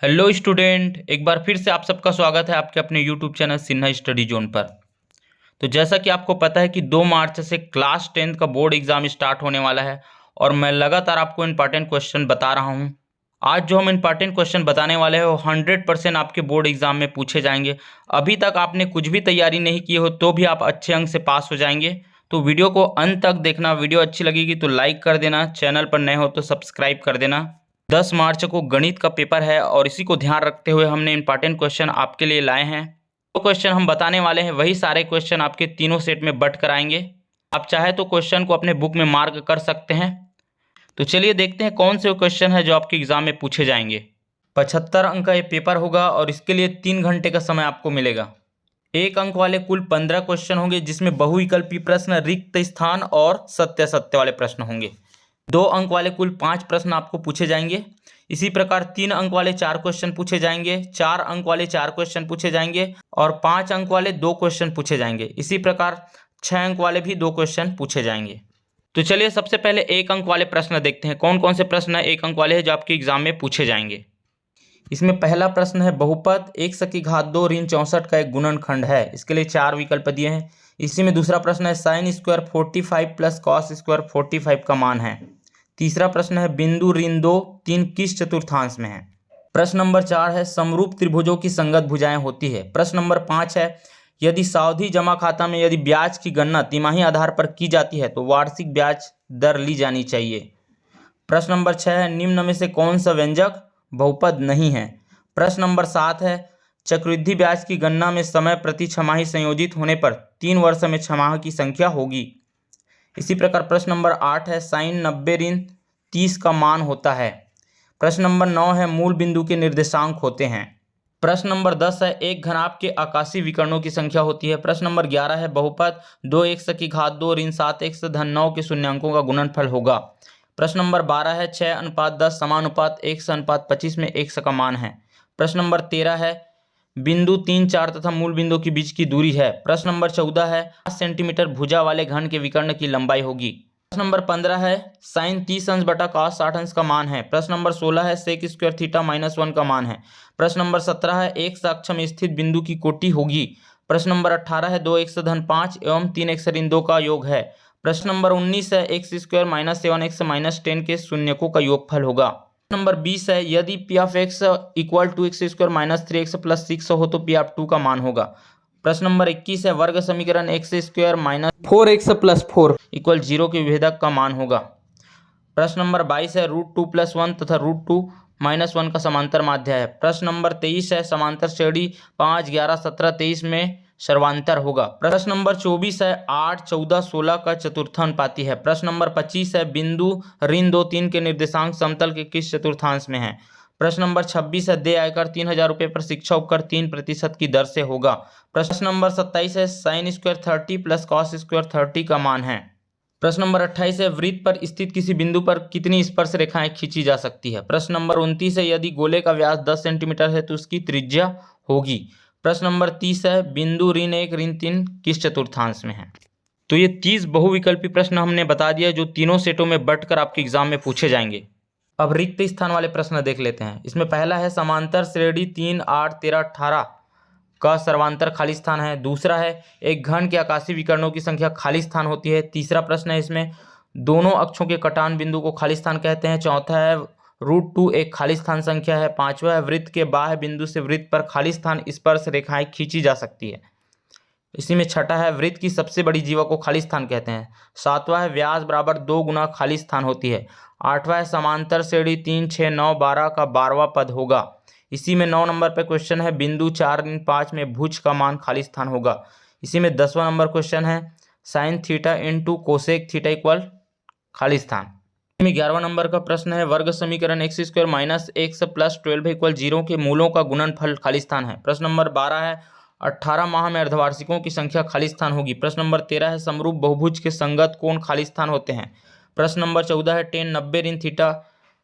Hello student, एक बार फिर से आप सबका स्वागत है आपके अपने YouTube channel Sinha study zone पर। तो जैसा कि आपको पता है कि 2 मार्च से क्लास 10th का बोर्ड एग्जाम स्टार्ट होने वाला है और मैं लगातार आपको इंपॉर्टेंट क्वेश्चन बता रहा हूं। आज जो हम इंपॉर्टेंट क्वेश्चन बताने वाले हैं वो 100% आपके बोर्ड एग्जाम में पूछे जाएंगे। अभी तक आपने कुछ भी तैयारी नहीं की हो तो भी आप अच्छे अंक से पास हो जाएंगे। तो वीडियो को अंत तक देखना। वीडियो अच्छी लगेगी तो लाइक कर देना, चैनल पर नए हो तो सब्सक्राइब कर देना। 10 मार्च को गणित का पेपर है और इसी को ध्यान रखते हुए हमने इंपॉर्टेंट क्वेश्चन आपके लिए लाए हैं। जो क्वेश्चन हम बताने वाले हैं वही सारे क्वेश्चन आपके तीनों सेट में बट कराएंगे। आप चाहे तो क्वेश्चन को अपने बुक में मार्क कर सकते हैं। तो चलिए देखते हैं कौन से क्वेश्चन है जो आपके एग्जाम में पूछे जाएंगे। 75 अंक का ये पेपर होगा और इसके लिए 3 घंटे का समय आपको मिलेगा। 1 अंक वाले कुल 15 क्वेश्चन होंगे जिसमें बहुविकल्पी प्रश्न, रिक्त स्थान और सत्य असत्य वाले प्रश्न होंगे। 2 अंक वाले कुल 5 प्रश्न आपको पूछे जाएंगे। इसी प्रकार 3 अंक वाले 4 क्वेश्चन पूछे जाएंगे, 4 अंक वाले 4 क्वेश्चन पूछे जाएंगे और 5 अंक वाले 2 क्वेश्चन पूछे जाएंगे। इसी प्रकार 6 अंक वाले भी 2 क्वेश्चन पूछे जाएंगे। तो चलिए सबसे पहले 1 अंक वाले प्रश्न देखते हैं कौन कौन से प्रश्न है 1 अंक वाले हैं जो आपके एग्जाम में पूछे जाएंगे। इसमें पहला प्रश्न है बहुपद 1 की घात 2 ऋण 64 का एक गुणनखंड है। इसके लिए 4 विकल्प दिए हैं। इसी में दूसरा प्रश्न है sine square 45 plus cos square 45 का मान है। तीसरा प्रश्न है बिंदु ऋण 2 3 किस चतुर्थांश में है। प्रश्न नंबर 4 है समरूप त्रिभुजों की संगत भुजाएं होती है। प्रश्न नंबर 5 है यदि सावधि जमा खाता में यदि ब्याज की गणना तिमाही आधार पर की जाती है तो वार्षिक ब्याज दर ली जानी चाहिए। प्रश्न नंबर 6 है निम्न में से कौन सा व्यंजक बहुपद नहीं है। प्रश्न नंबर 7 है चक्रवृद्धि ब्याज की गणना में समय प्रति छमाही संयोजित होने पर 3 वर्ष में छमाह की संख्या होगी। इसी प्रकार प्रश्न नंबर 8 है साइन 90 ऋण 30 का मान होता है। प्रश्न नंबर 9 है मूल बिंदु के निर्देशांक होते हैं। प्रश्न नंबर 10 है एक घनाभ के आकाशीय विकर्णों की संख्या होती है। प्रश्न नंबर 11 है बहुपद 2x की घात 2 ऋण 7x धन 9 के शून्यांकों का गुणनफल होगा। प्रश्न नंबर 12 है 6:10 समानुपात 1:25 में x का मान है। प्रश्न नंबर 13 है बिंदु 3 4 तथा मूल बिंदु के बीच की दूरी है। प्रश्न नंबर 14 है 5 सेंटीमीटर भुजा वाले घन के विकर्ण की लंबाई होगी। प्रश्न नंबर 15 है साइन 30 अंश बटा cos 60 अंश का मान है। प्रश्न नंबर 16 है सेक स्क्वायर थीटा -1 का मान है। प्रश्न नंबर 17 है एक अक्ष में स्थित बिंदु की कोटि होगी। प्रश्न नंबर 18 है 2x धन 5 एवं 3x ऋण 2 का योग है। प्रश्न नंबर 19 है x स्क्वायर -7x -10 के शून्यकों का योगफल होगा। प्रश्न नंबर 20 है यदि p of x equal to x square -3x plus 6 हो तो p ऑफ 2 का मान होगा। प्रश्न नंबर 21 है वर्ग समीकरण x square -4x plus 4 equal 0 के विभेदक का मान होगा। प्रश्न नंबर 22 है √2+1 तथा √2-1 का समांतर माध्य है। प्रश्न नंबर 23 है समांतर श्रेणी 5 11 17 23 में सर्वांतर होगा। प्रश्न नंबर 24 है 8 14 16 का चतुर्थानुपाती है। प्रश्न नंबर 25 है बिंदु ऋण 2 3 के निर्देशांक समतल के किस चतुर्थांश में है। प्रश्न नंबर 26 है देय आयकर 3,000 रुपये पर शिक्षा उपकर 3% की दर से होगा। प्रश्न नंबर 27 है sine square 30 plus cos square 30 का मान है। प्रश्न नंबर 28 है वृत्त पर स्थित किसी बिंदु पर कितनी स्पर्श रेखाएं खींची जा सकती है। प्रश्न नंबर 29 है यदि गोले का व्यास 10 सेंटीमीटर है तो उसकी त्रिज्या होगी। प्रश्न नंबर 30 है बिंदु ऋण 1 ऋण 3 किस चतुर्थांश में है। तो ये 30 बहुविकल्पी प्रश्न हमने बता दिया जो तीनों सेटों में बंटकर आपके एग्जाम में पूछे जाएंगे। अब रिक्त स्थान वाले प्रश्न देख लेते हैं। इसमें पहला है समांतर श्रेणी 3 8 13 18 का सर्वांतर खाली स्थान है। दूसरा है एक घन के आकाशीय विकर्णों की संख्या खाली स्थान होती है। तीसरा प्रश्न है इसमें दोनों अक्षों के कटान बिंदु को खाली स्थान कहते हैं। चौथा है √2 एक खाली स्थान संख्या है। पांचवा है वृत्त के बाह्य बिंदु से वृत्त पर खाली स्थान स्पर्श रेखाएं खींची जा सकती है। इसी में छठा है वृत्त की सबसे बड़ी जीवा को खाली स्थान कहते हैं। सातवां है व्यास बराबर 2 गुना खाली स्थान होती है। आठवां है समांतर श्रेणी 3 6 9 12 का 12वां पद होगा। इसी में 9 नंबर पर क्वेश्चन है बिंदु 4 ऋण 5 में भुज का मान खाली स्थान होगा। इसी में 10वां नंबर क्वेश्चन है sine theta into cosec theta equal खाली स्थान। इसी में 11वां नंबर का प्रश्न है वर्ग समीकरण x square -x plus 12 equal 0 के मूलों का गुणनफल खाली स्थान है। प्रश्न नंबर 12 है 18 माह में अर्धवार्षिकों की संख्या खाली स्थान होगी। प्रश्न नंबर 13 है समरूप बहुभुज के संगत कोण खाली स्थान होते हैं। प्रश्न नंबर 14 है tan 90 ऋण थीटा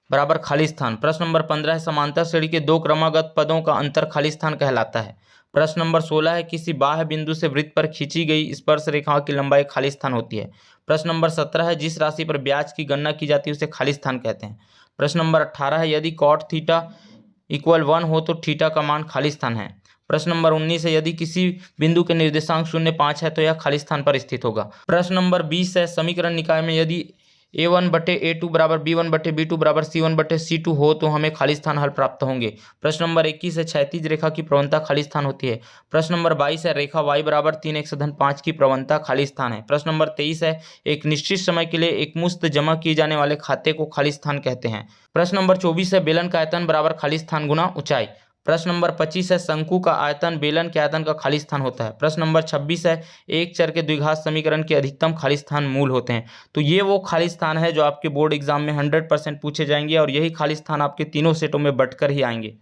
बराबर खाली स्थान। प्रश्न नंबर 15 है समांतर श्रेणी के 2 क्रमागत पदों का अंतर खाली स्थान कहलाता है। प्रश्न नंबर 16 है किसी बाह्य बिंदु से वृत्त पर खींची गई स्पर्श रेखाओं की लंबाई खाली स्थान होती है। प्रश्न नंबर 17 है जिस राशि पर ब्याज की गणना की जाती है उसे खाली स्थान कहते हैं। प्रश्न नंबर 18 है यदि cot थीटा इक्वल 1 हो तो थीटा का मान खाली स्थान है। प्रश्न नंबर 19 है, यदि किसी बिंदु के निर्देशांक 0,5 है तो यह खाली स्थान पर स्थित होगा। प्रश्न नंबर 20 है, समीकरण निकाय में यदि a1/a2 बराबर b1/b2 बराबर c1/c2 हो तो हमें खाली स्थान हल प्राप्त होंगे। प्रश्न नंबर 21 है, क्षैतिज रेखा की प्रवणता खाली स्थान होती है। प्रश्न नंबर 22 है, रेखा y बराबर 3x-5 की प्रवणता खाली स्थान है। प्रश्न नंबर 23 है, एक निश्चित समय के लिए एक मुश्त जमा किए जाने वाले खाते को खाली स्थान कहते हैं। प्रश्न नंबर 24 है, बेलन का आयतन बराबर खाली स्थान गुना ऊंचाई। प्रश्न नंबर 25 है, शंकु का आयतन बेलन के आयतन का खाली स्थान होता है। प्रश्न नंबर 26 है, एक चर के द्विघात समीकरण के अधिकतम खाली स्थान मूल होते हैं। तो ये वो खाली स्थान है जो आपके बोर्ड एग्जाम में 100% पूछे जाएंगे और यही खाली स्थान आपके तीनों सेटों में बंटकर ही आएंगे।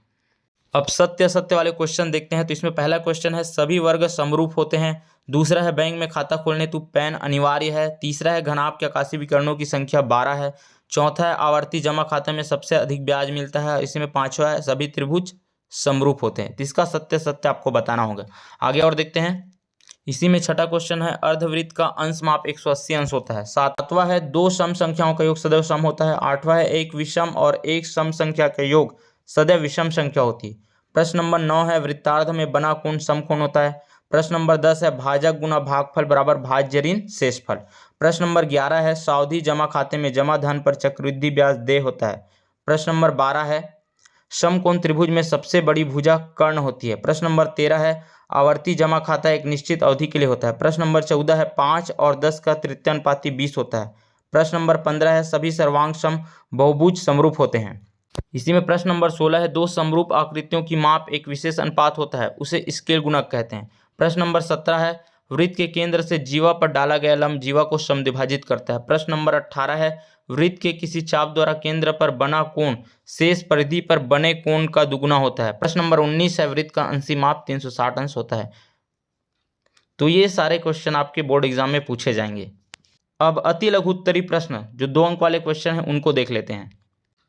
अब सत्य असत्य वाले क्वेश्चन देखते हैं। तो इसमें पहला क्वेश्चन है, सभी वर्ग समरूप होते हैं। दूसरा है, बैंक में खाता खोलने हेतु पैन अनिवार्य है। तीसरा है, घनाभ के आकाशीय विकर्णों की संख्या 12 है। चौथा है, आवर्ती जमा खाते में सबसे अधिक ब्याज मिलता है। इसमें पांचवा है, सभी त्रिभुज समरूप होते हैं। तो इसका सत्य सत्य आपको बताना होगा। आगे और देखते हैं। इसी में छठा क्वेश्चन है, अर्धवृत्त का अंश माप 180 अंश होता है। सातवां है, दो सम संख्याओं का योग सदैव सम होता है। आठवां है, एक विषम और एक सम संख्या का योग सदैव विषम संख्या होती है। प्रश्न नंबर 9 है, वृत्तार्ध में बना कोण समकोण होता है। प्रश्न नंबर 10 है, भाजक गुना भागफल बराबर भाज्य ऋण शेषफल। प्रश्न नंबर 11 है, सावधि जमा खाते में जमा धन पर चक्रवृद्धि ब्याज देय होता है। प्रश्न नंबर 12 है, समकोण त्रिभुज में सबसे बड़ी भुजा कर्ण होती है। प्रश्न नंबर 13 है, आवर्ती जमा खाता एक निश्चित अवधि के लिए होता है। प्रश्न नंबर 14 है, 5 और 10 का तृतीयानुपाती 20 होता है। प्रश्न नंबर 15 है, सभी सर्वांग सम बहुभुज समरूप होते हैं। इसी में प्रश्न नंबर 16 है, दो समरूप आकृतियों की माप एक विशेष अनुपात होता है, उसे स्केल गुणक कहते हैं। प्रश्न नंबर 17 है, वृत्त के केंद्र से जीवा पर डाला गया लंब जीवा को समद्विभाजित करता है। प्रश्न नंबर 18 है, वृत्त के किसी चाप द्वारा केंद्र पर बना कोण शेष परिधि पर बने कोण का दुगुना होता है। प्रश्न नंबर 19 है, वृत्त का अंशी माप 360 अंश होता है। तो ये सारे क्वेश्चन आपके बोर्ड एग्जाम में पूछे जाएंगे। अब अति लघु उत्तरीय प्रश्न जो 2 अंक वाले क्वेश्चन हैं उनको देख लेते हैं।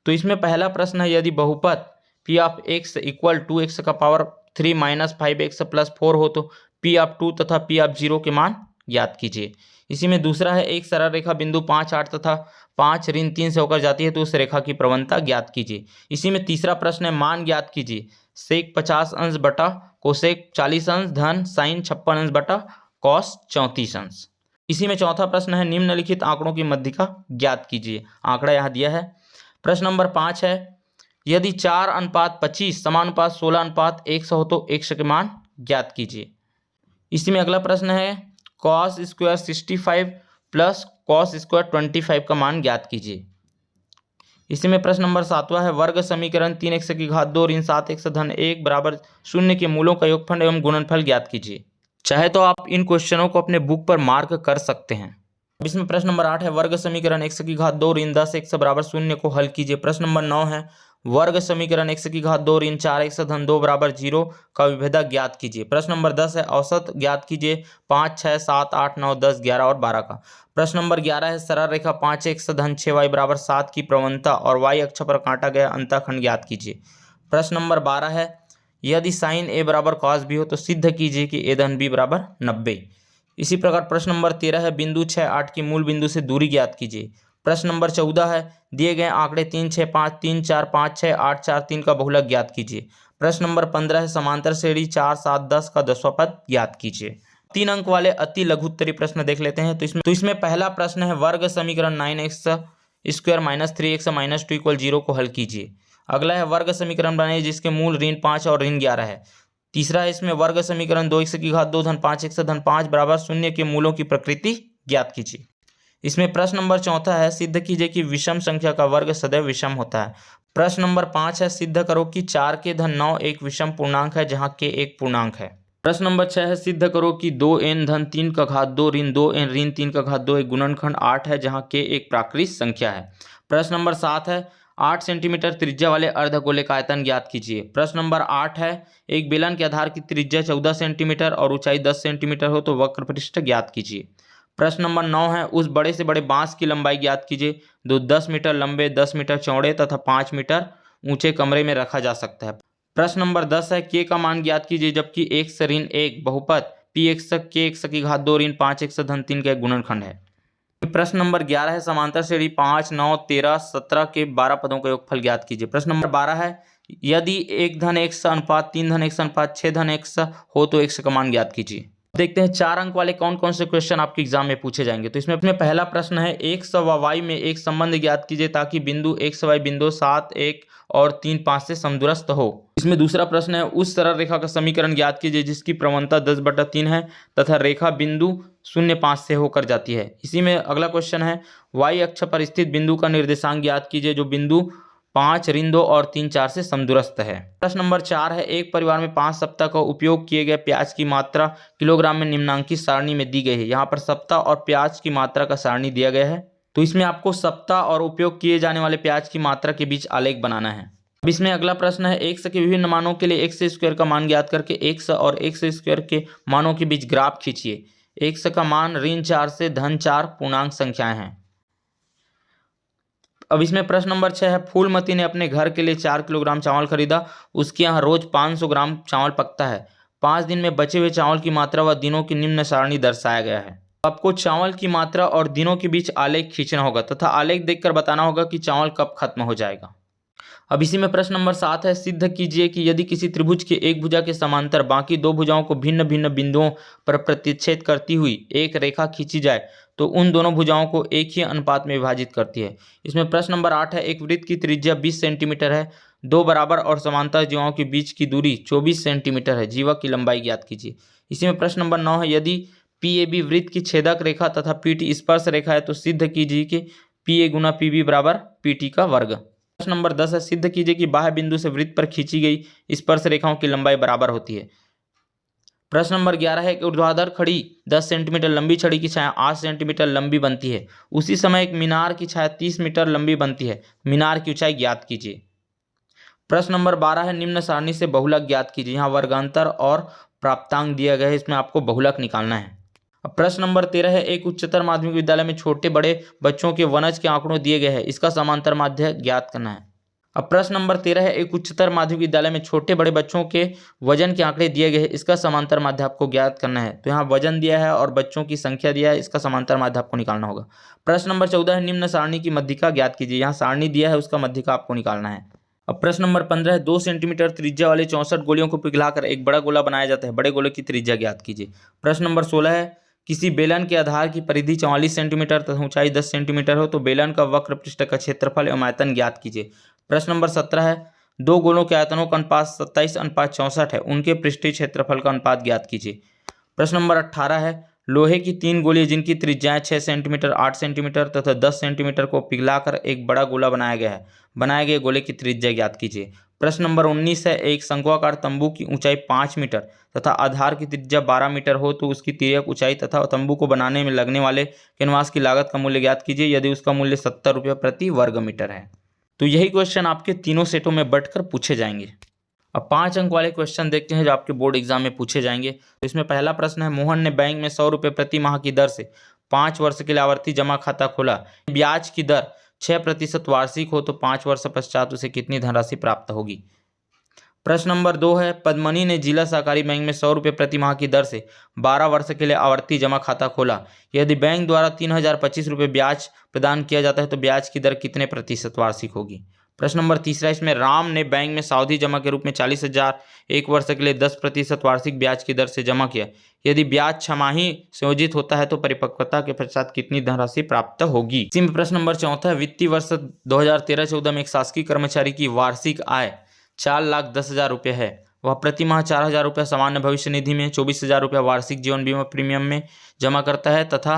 तो इसमें पहला प्रश्न है, यदि बहुपद p of x equal 2x का पावर 3 माइनस 5x प्लस 4 हो तो p ऑफ 2 तथा p ऑफ 0 के मान ज्ञात कीजिए। इसी में दूसरा है, एक सरल रेखा बिंदु 5, 8 तथा 5 ऋण 3 से होकर जाती है तो उस रेखा की प्रवणता ज्ञात कीजिए। इसी में तीसरा प्रश्न है, मान ज्ञात कीजिए सेक 50 अंश बटा कोसेक 40 अंश धन साइन 56 अंश बटा कॉस 34 अंश। इसी में चौथा प्रश्न है, निम्नलिखित आंकड़ों की मध्यिका ज्ञात कीजिए। आंकड़ा यहाँ दिया है। प्रश्न नंबर 5 है, यदि 4:25 समानुपात 16:100 हो तो x के मान ज्ञात कीजिए। इसी में अगला प्रश्न है, cos square 65 plus cos square 25 का मान ज्ञात कीजिए। इसी में प्रश्न नंबर 7वां है, वर्ग समीकरण 3x की घात 2 ऋण 7x धन 1 बराबर 0 के मूलों का योगफल एवं गुणनफल ज्ञात कीजिए। चाहे तो आप इन क्वेश्चनों को अपने बुक पर मार्क कर सकते हैं। अब इसमें प्रश्न नंबर 8 है, वर्ग समीकरण x की घात 2 ऋण 10x बराबर 0 को हल कीजिए। प्रश्न नंबर 9 है, वर्ग समीकरण x की घात 2 ऋण 4x धन 2 बराबर 0 का विभेदक ज्ञात कीजिए। प्रश्न नंबर 10 है, औसत ज्ञात कीजिए 5, 6, 7, 8, 9, 10, 11 और 12 का। प्रश्न नंबर 11 है, सरल रेखा 5x धन 6y बराबर 7 की प्रवणता और y अक्ष पर काटा गया अंतःखंड ज्ञात कीजिए। प्रश्न नंबर 12 है, यदि साइन a बराबर कॉस b हो तो सिद्ध कीजिए कि a धन b बराबर 90। इसी प्रकार प्रश्न नंबर 13 है, बिंदु 6, 8 की मूल बिंदु से दूरी ज्ञात कीजिए। प्रश्न नंबर 14 है, दिए गए आंकड़े 3, 6, 5, 3, 4, 5, 6, 8, 4, 3 का बहुलक ज्ञात कीजिए। प्रश्न नंबर 15 है, समांतर श्रेणी 4, 7, 10 का 10वां पद ज्ञात कीजिए। 3 अंक वाले अति लघु उत्तरीय प्रश्न देख लेते हैं। तो इसमें पहला प्रश्न है, वर्ग समीकरण 9x square minus 3x minus 2 equal 0 को हल कीजिए। अगला है, वर्ग समीकरण बनाइए जिसके मूल ऋण 5 और ऋण 11 है। तीसरा है, इसमें वर्ग समीकरण 2x की घात 2 धन 5x धन 5 बराबर 0 के मूलों की प्रकृति ज्ञात कीजिए। इसमें प्रश्न नंबर 4 है, सिद्ध कीजिए कि विषम संख्या का वर्ग सदैव विषम होता है। प्रश्न नंबर 5 है, सिद्ध करो कि 4 के धन 9 एक विषम पूर्णांक है जहां k एक पूर्णांक है। प्रश्न नंबर 6 है, सिद्ध करो कि 2n धन 3 का घात 2 ऋण 2n ऋण 3 का घात 2 एक गुणनखंड 8 है जहां k एक प्राकृत संख्या है। प्रश्न नंबर 7 है, 8 सेंटीमीटर त्रिज्या वाले अर्धगोले का आयतन ज्ञात कीजिए। प्रश्न नंबर 8 है, एक बेलन के आधार की त्रिज्या 14 सेंटीमीटर और ऊंचाई 10 सेंटीमीटर हो तो वक्र पृष्ठ ज्ञात कीजिए। प्रश्न नंबर 9 है, उस बड़े से बड़े बांस की लंबाई ज्ञात कीजिए जो 10 मीटर लंबे, 10 मीटर चौड़े तथा 5 मीटर ऊंचे कमरे में रखा जा सकता है। प्रश्न नंबर 10 है, k का मान ज्ञात कीजिए जबकि x ऋण 1 बहुपद px k x की घात 2 ऋण 5x धन 3 का एक गुणनखंड है। प्रश्न नंबर 11 है, समांतर श्रेणी 5, 9, 13, 17 के 12 पदों का योगफल ज्ञात कीजिए। प्रश्न नंबर 12 है, यदि 1:x अनुपात 3:x अनुपात 6:x हो तो x का मान ज्ञात कीजिए। देखते हैं 4 अंक वाले कौन कौन से क्वेश्चन आपके एग्जाम में पूछे जाएंगे। तो इसमें पहला प्रश्न है x व y में एक संबंध ज्ञात कीजिए ताकि बिंदु x y बिंदु 7 1 और 3 5 से समदूरस्थ हो। इसमें दूसरा प्रश्न है उस सरल रेखा का समीकरण ज्ञात कीजिए जिसकी प्रवणता 10/3 है तथा रेखा बिंदु 0 5 से होकर जाती है। इसी में अगला क्वेश्चन है y अक्ष पर स्थित बिंदु का निर्देशांक ज्ञात कीजिए जो बिंदु 5 ऋण 2 और 3 4 से समदूरस्थ है। प्रश्न नंबर 4 है एक परिवार में 5 सप्ताह का उपयोग किए गए प्याज की मात्रा किलोग्राम में निम्नांकित सारणी में दी गई है। यहाँ पर सप्ताह और प्याज की मात्रा का सारणी दिया गया है। तो इसमें आपको सप्ताह और उपयोग किए जाने वाले प्याज की मात्रा के बीच आलेख बनाना है। अब इसमें अगला प्रश्न है x के विभिन्न मानों के लिए x स्क्वायर का मान ज्ञात करके x और x स्क्वायर के मानों के बीच ग्राफ खींचिए। x का मान ऋण 4 से धन 4 पूर्णांक संख्याएं हैं। अब इसमें प्रश्न नंबर 6 है फूलमती ने अपने घर के लिए 4 किलोग्राम चावल खरीदा। उसके यहाँ रोज 500 ग्राम चावल पकता है। 5 दिन में बचे हुए चावल की मात्रा व दिनों की निम्न सारणी दर्शाया गया है। आपको चावल की मात्रा और दिनों के बीच आलेख खींचना होगा तथा आलेख देखकर बताना होगा कि चावल कब खत्म हो जाएगा। अब इसी में प्रश्न नंबर 7 है सिद्ध कीजिए कि यदि किसी त्रिभुज के एक भुजा के समांतर बाकी दो भुजाओं को भिन्न भिन्न बिंदुओं पर प्रतिच्छेद करती हुई एक रेखा खींची जाए तो उन दोनों भुजाओं को एक ही अनुपात में विभाजित करती है। इसमें प्रश्न नंबर 8 है एक वृत्त की त्रिज्या 20 सेंटीमीटर है। दो बराबर और समांतर जीवाओं के बीच की दूरी 24 सेंटीमीटर है। जीवा की लंबाई ज्ञात कीजिए। इसी में प्रश्न नंबर 9 है यदि PAB वृत्त की छेदक रेखा तथा PT स्पर्श रेखा है तो सिद्ध कीजिए कि PA गुना PB बराबर PT का वर्ग। प्रश्न नंबर 10 है सिद्ध कीजिए कि बाह्य बिंदु से वृत्त पर खींची गई स्पर्श रेखाओं की लंबाई बराबर होती है। प्रश्न नंबर 11 है कि ऊर्ध्वाधर खड़ी 10 सेंटीमीटर लंबी छड़ी की छाया 8 सेंटीमीटर लंबी बनती है। उसी समय एक मीनार की छाया 30 मीटर लंबी बनती है। मीनार की ऊंचाई ज्ञात कीजिए। प्रश्न नंबर 12 है निम्न सारणी से बहुलक ज्ञात कीजिए। यहाँ वर्गांतर और प्राप्तांक दिया गया है। इसमें आपको बहुलक निकालना है। अब प्रश्न नंबर 13 है एक उच्चतर माध्यमिक विद्यालय में छोटे बड़े बच्चों के वनज के आंकड़ों दिए गए हैं। इसका समांतर माध्य ज्ञात करना है। अब प्रश्न नंबर 13 है एक उच्चतर माध्यमिक विद्यालय में छोटे बड़े बच्चों के वजन के आंकड़े दिए गए हैं। इसका समांतर माध्य आपको ज्ञात करना है। तो यहाँ वजन दिया है और बच्चों की संख्या दिया है। इसका समांतर माध्य आपको निकालना होगा। प्रश्न नंबर 14 है निम्न सारणी की मध्यिका ज्ञात कीजिए। यहाँ सारणी दिया है उसका मध्यिका आपको निकालना है। अब प्रश्न नंबर 15 है 2 सेंटीमीटर त्रिज्या वाले 64 गोलियों को पिघलाकर एक बड़ा गोला बनाया जाता है। बड़े गोले की त्रिज्या ज्ञात कीजिए। प्रश्न नंबर 16 है किसी बेलन के आधार की परिधि 44 सेंटीमीटर तथा ऊंचाई 10 सेंटीमीटर हो तो बेलन का वक्र पृष्ठ का क्षेत्रफल एवं आयतन ज्ञात कीजिए। प्रश्न नंबर 17 है दो गोलों के आयतनों का अनुपात 27:64 है। उनके पृष्ठीय क्षेत्रफल का अनुपात ज्ञात कीजिए। प्रश्न नंबर 18 है लोहे की 3 गोलियां जिनकी त्रिज्याएं 6 सेंटीमीटर 8 सेंटीमीटर तथा 10 सेंटीमीटर को पिघलाकर एक बड़ा गोला बनाया गया है। बनाए गए गोले की त्रिज्या ज्ञात कीजिए। प्रश्न नंबर 19 है एक शंक्वाकार तंबू की ऊंचाई 5 मीटर तथा आधार की त्रिज्या 12 मीटर हो तो उसकी तिर्यक ऊंचाई तथा तंबू को बनाने में लगने वाले कैनवास की लागत का मूल्य ज्ञात कीजिए यदि उसका मूल्य 70 रुपये प्रति वर्ग मीटर है। तो यही क्वेश्चन आपके तीनों सेटों में बंटकर पूछे जाएंगे। अब 5 अंक वाले क्वेश्चन देखते हैं जो आपके बोर्ड एग्जाम में पूछे जाएंगे। तो इसमें पहला प्रश्न है मोहन ने बैंक में 100 रुपये प्रति माह की दर से 5 वर्ष के लिए आवर्ती जमा खाता खोला। ब्याज की दर 6% वार्षिक हो तो 5 वर्ष पश्चात उसे कितनी धनराशि प्राप्त होगी। प्रश्न नंबर 2 है पद्मनी ने जिला सहकारी बैंक में 100 रुपये प्रति माह की दर से 12 वर्ष के लिए आवर्ती जमा खाता खोला। यदि बैंक द्वारा 3025 रुपये ब्याज प्रदान किया जाता है तो ब्याज की दर कितने प्रतिशत वार्षिक होगी। प्रश्न नंबर 3 इसमें राम ने बैंक में सावधि जमा के रूप में 40,000 एक वर्ष के लिए 10% वार्षिक ब्याज की दर से जमा किया। यदि ब्याज छमाही संयोजित होता है तो परिपक्वता के पश्चात कितनी धनराशि प्राप्त होगी। इसी में प्रश्न नंबर 4 है वित्तीय वर्ष 2013-14 में एक शासकीय कर्मचारी की वार्षिक आय 4,10,000 रुपये है। वह प्रति माह 4,000 रुपये सामान्य भविष्य निधि में 24,000 रुपये वार्षिक जीवन बीमा प्रीमियम में जमा करता है तथा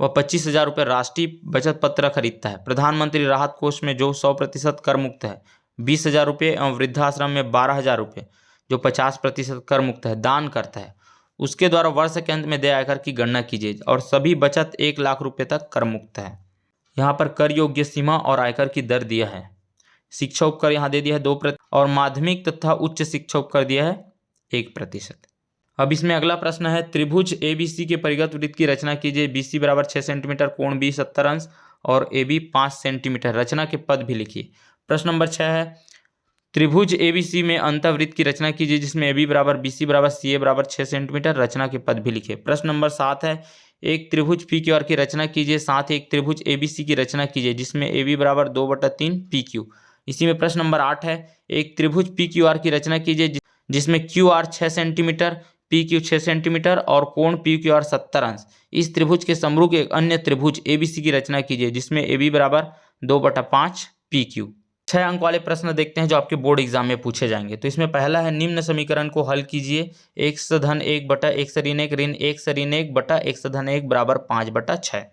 वह 25,000 रुपये राष्ट्रीय बचत पत्र खरीदता है। प्रधानमंत्री राहत कोष में जो 100% कर मुक्त है 20,000 रुपये एवं वृद्धाश्रम में 12,000 रुपये जो 50% कर मुक्त है दान करता है। उसके द्वारा वर्ष के अंत में देय आयकर की गणना कीजिए और सभी बचत 1 लाख रुपये तक कर मुक्त है। यहाँ पर कर योग्य सीमा और आयकर की दर दिया है। शिक्षा उपकर यहाँ दे दिया है 2% और माध्यमिक तथा उच्च शिक्षा उपकर दिया है 1%। अब इसमें अगला प्रश्न है त्रिभुज ABC के परिगत वृत्त की रचना कीजिए। BC बराबर 6 सेंटीमीटर कोण B 70 अंश और AB 5 सेंटीमीटर। रचना के पद भी लिखिए। प्रश्न नंबर 6 है त्रिभुज ABC में अंतःवृत्त की रचना कीजिए जिसमें AB बराबर BC बराबर CA बराबर 6 सेंटीमीटर। रचना के पद भी लिखिए। प्रश्न नंबर 7 है एक त्रिभुज PQR की रचना कीजिए। साथ ही एक त्रिभुज ABC की रचना कीजिए जिसमें AB बराबर 2/3 PQ इसी में प्रश्न नंबर 8 है, एक त्रिभुज पी क्यू आर की रचना कीजिए जिसमें Q R 6 centimetre, P Q 6 centimetre और कोण पी क्यू आर 70 अंश। इस त्रिभुज के समरूप एक अन्य त्रिभुज एबीसी की रचना कीजिए जिसमें ए बी बराबर 2/5 पी क्यू। 6 अंक वाले प्रश्न देखते हैं जो आपके बोर्ड एग्जाम में पूछे जाएंगे। तो इसमें पहला है, निम्न समीकरण को हल कीजिए। x धन 1 बटा x ऋण 1 ऋण 1 ऋण 1 बटा x धन 1 बराबर 5/6।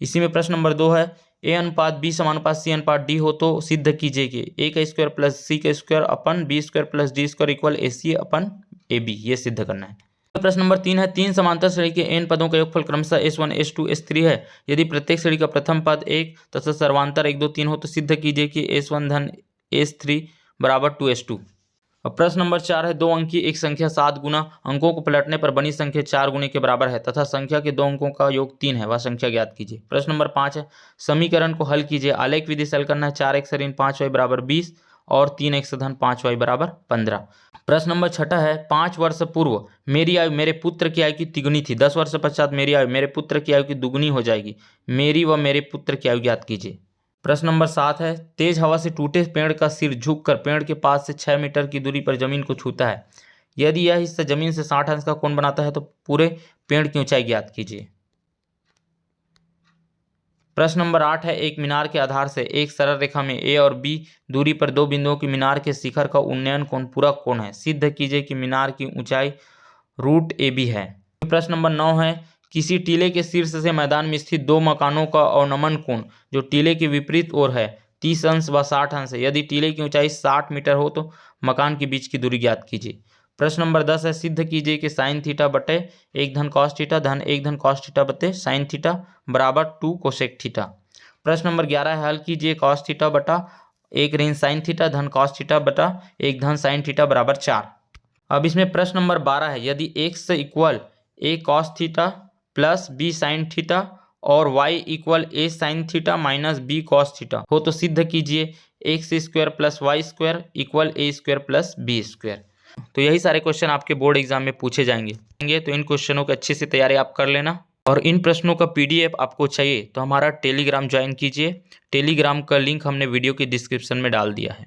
इसी में प्रश्न नंबर 2 है, a अनुपात b समानुपात c अनुपात d हो तो सिद्ध कीजिए कि a का स्क्वायर प्लस c का square upon b square plus d square equal ac अपन ab। ये सिद्ध करना है। प्रश्न नंबर 3 है, 3 समांतर श्रेणी के n पदों का योगफल क्रमशः s1 s2 s3 है। यदि प्रत्येक श्रेणी का प्रथम पद 1 तथा सर्वांतर 1 2 3 हो तो सिद्ध कीजिए कि s1 धन s3 बराबर 2s2। अब प्रश्न नंबर 4 है, 2 अंकी एक संख्या 7 गुना अंकों को पलटने पर बनी संख्या 4 गुने के बराबर है तथा संख्या के 2 अंकों का योग 3 है, वह संख्या ज्ञात कीजिए। प्रश्न नंबर 5 है, समीकरण को हल कीजिए। आलेख विधि से हल करना है। 4x ऋण 5y बराबर 20 और 3x धन 5y बराबर 15। प्रश्न नंबर 6 है, 5 वर्ष पूर्व मेरी आयु मेरे पुत्र की आयु की तिगुनी थी। 10 वर्ष पश्चात मेरी आयु मेरे पुत्र की आयु की दुगुनी हो जाएगी। मेरी व मेरे पुत्र की आयु ज्ञात कीजिए। प्रश्न नंबर 7 है, तेज हवा से टूटे पेड़ का सिर झुककर पेड़ के पास से 6 मीटर की दूरी पर जमीन को छूता है। यदि यह हिस्सा जमीन से 60 अंश का कोण बनाता है तो पूरे पेड़ की ऊंचाई ज्ञात कीजिए। प्रश्न नंबर 8 है, एक मीनार के आधार से एक सरल रेखा में a और b दूरी पर 2 बिंदुओं की मीनार के शिखर का उन्नयन कोण पूरक कोण है। सिद्ध कीजिए कि मीनार की ऊंचाई √AB है। प्रश्न नंबर 9 है, किसी टीले के शीर्ष से मैदान में स्थित 2 मकानों का अवनमन कोण जो टीले के विपरीत ओर है 30 अंश व 60 अंश है। यदि टीले की ऊंचाई 60 मीटर हो तो मकान के बीच की दूरी ज्ञात कीजिए। प्रश्न नंबर 10 है, सिद्ध कीजिए कि साइन थीटा बटे 1 धन कॉस थीटा धन 1 धन कॉस थीटा बटे साइन थीटा बराबर 2 कोसेक थीटा। प्रश्न नंबर 11 है, हल कीजिए कॉस थीटा बटा 1 ऋण साइन थीटा धन कॉस थीटा बटा 1 धन साइन थीटा बराबर 4। अब इसमें प्रश्न नंबर 12 है, यदि x equal a cos theta plus b sine theta और y equal a sine theta minus b cos theta हो तो सिद्ध कीजिए x square plus y square equal a square plus b square. तो यही सारे क्वेश्चन आपके बोर्ड एग्जाम में पूछे जाएंगे। तो इन क्वेश्चनों की अच्छे से तैयारी आप कर लेना और इन प्रश्नों का PDF आपको चाहिए तो हमारा टेलीग्राम ज्वाइन कीजिए। टेलीग्राम का लिंक हमने वीडियो के डिस्क्रिप्शन में डाल दिया है।